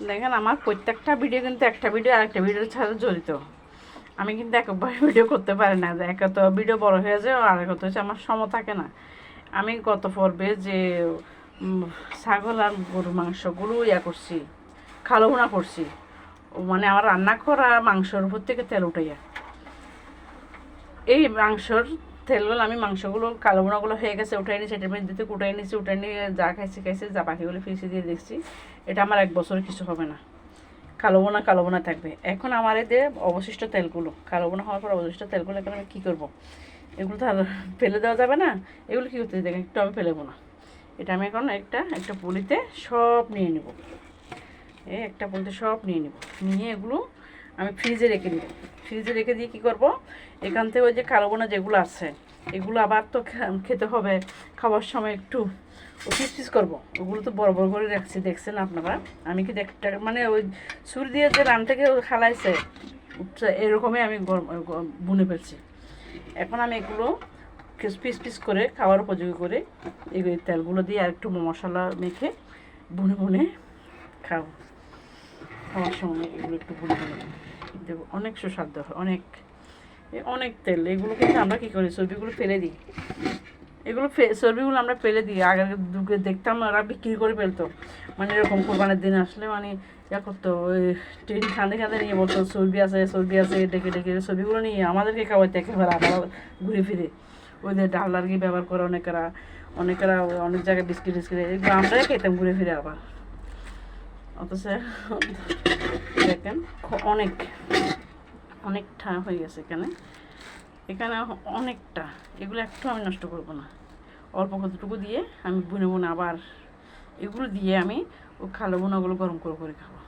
দেখেন আমার প্রত্যেকটা ভিডিও কিন্তু একটা ভিডিও আরেকটা ভিডিওর সাথে জড়িত। আমি কিন্তু একবার ভিডিও করতে পারি না, যে এক তো ভিডিও বড় হয়ে যায়, আর এক হচ্ছে আমার সময় থাকে না। আমি গত পর্বে যে ছাগল আর গরুর মাংসগুলো করছি, খালো ভুনা করছি, মানে আমার রান্না করা মাংসর উপর থেকে তেল উঠাইয়া, এই মাংসর তেলগুলো আমি মাংসগুলো কালো ভুনাগুলো হয়ে গেছে উঠাই নিয়েছি, এটার মধ্যে দিতে উঠাই নিয়েছি, উঠাই নিয়ে যা খাইছি খাইছি, যা বাকিগুলো ফিরিয়ে দিয়ে দেখছি এটা আমার 1 বছর কিছু হবে না, কালো বোনা থাকবে। এখন আমার এতে অবশিষ্ট তেলগুলো, কালো বোনা হওয়ার পর অবশিষ্ট তেলগুলো এখন আমি কী করবো, এগুলো তো আর ফেলে দেওয়া যাবে না, এগুলো কী করতে দেখেন একটু আমি ফেলেবো না। এটা আমি এখন একটা পুলিতে সব নিয়ে নেব, একটা পুলিতে সব নিয়ে নেব, নিয়ে এগুলো আমি ফ্রিজে রেখে দিব। ফ্রিজে রেখে দিয়ে কী করবো, এখান থেকে ওই যে কালো বোনা যেগুলো আছে এগুলো আবার তো খেতে হবে, খাওয়ার সময় একটু পিস পিস করবো, ওগুলো তো বড় বড় করে রাখছি, দেখছেন আপনারা। আমি কি মানে ওই ছুরি দিয়ে যে রান থেকে খালাইছে এরকমই আমি বুনে ফেলছি। এখন আমি এগুলো পিস পিস করে খাওয়ার উপযোগী করে এই তেলগুলো দিয়ে আর একটু মশলা মেখে বুনে বুনে খাওয়া, খাওয়ার সময় এগুলো একটু বুনে বুনে দেবো, অনেক সুস্বাদু হয়, অনেক তেল। এগুলো কিন্তু আমরা কী করি, চর্বিগুলো ফেলে দিই, এগুলো চর্বিগুলো আমরা ফেলে দিই। আগে যুগে দেখতাম ওরা বিক্রি করে ফেলতো, মানে এরকম কোরবানের দিন আসলে মানে ইয়া করতো, ওই ট্রেন খাঁদে খাঁদে নিয়ে বলতো চর্বি আছে ডেকে ডেকে চর্বিগুলো নিয়ে আমাদেরকে খাওয়াইতে একেবারে আবার ঘুরে ফিরে। ওই যে ডাল আর কি ব্যবহার করে অনেকেরা অনেক জায়গায় বিস্কিট এগুলো আমরাই খেতাম ঘুরে ফিরে আবার। অথচ দেখেন অনেকটা হয়ে গেছে এখানে অনেকটা, এগুলো একটু আমি নষ্ট করবো না, অল্প কতটুকু দিয়ে আমি বুনে বুনে আবার এগুলো দিয়ে আমি ও কালো বোনাগুলো গরম করে খাবো।